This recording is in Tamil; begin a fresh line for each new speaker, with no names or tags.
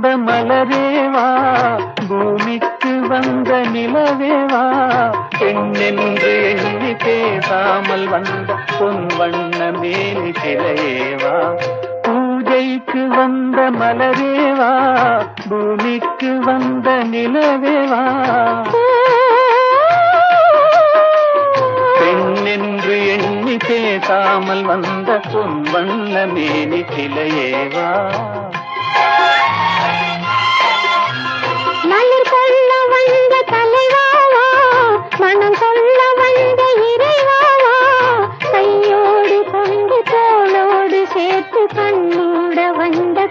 வந்த மலரேவா, பூமிக்கு வந்த நிலவேவா, பெண்ணென்று எண்ணி பேசாமல் வந்த பொன் வண்ண மேனி சிலையேவா, பூஜைக்கு வந்த மலரேவா, பூமிக்கு வந்த நிலவேவா, பெண்ணென்று எண்ணி பேசாமல் வந்த பொன் வண்ண மேனி சிலையேவா.
மலர் கொள்ள வந்த தலைவாவா, மனம் கொள்ள வந்த இறைவாவா, கையோடு கொண்டு தோளோடு சேர்த்து கண்ணூட வந்த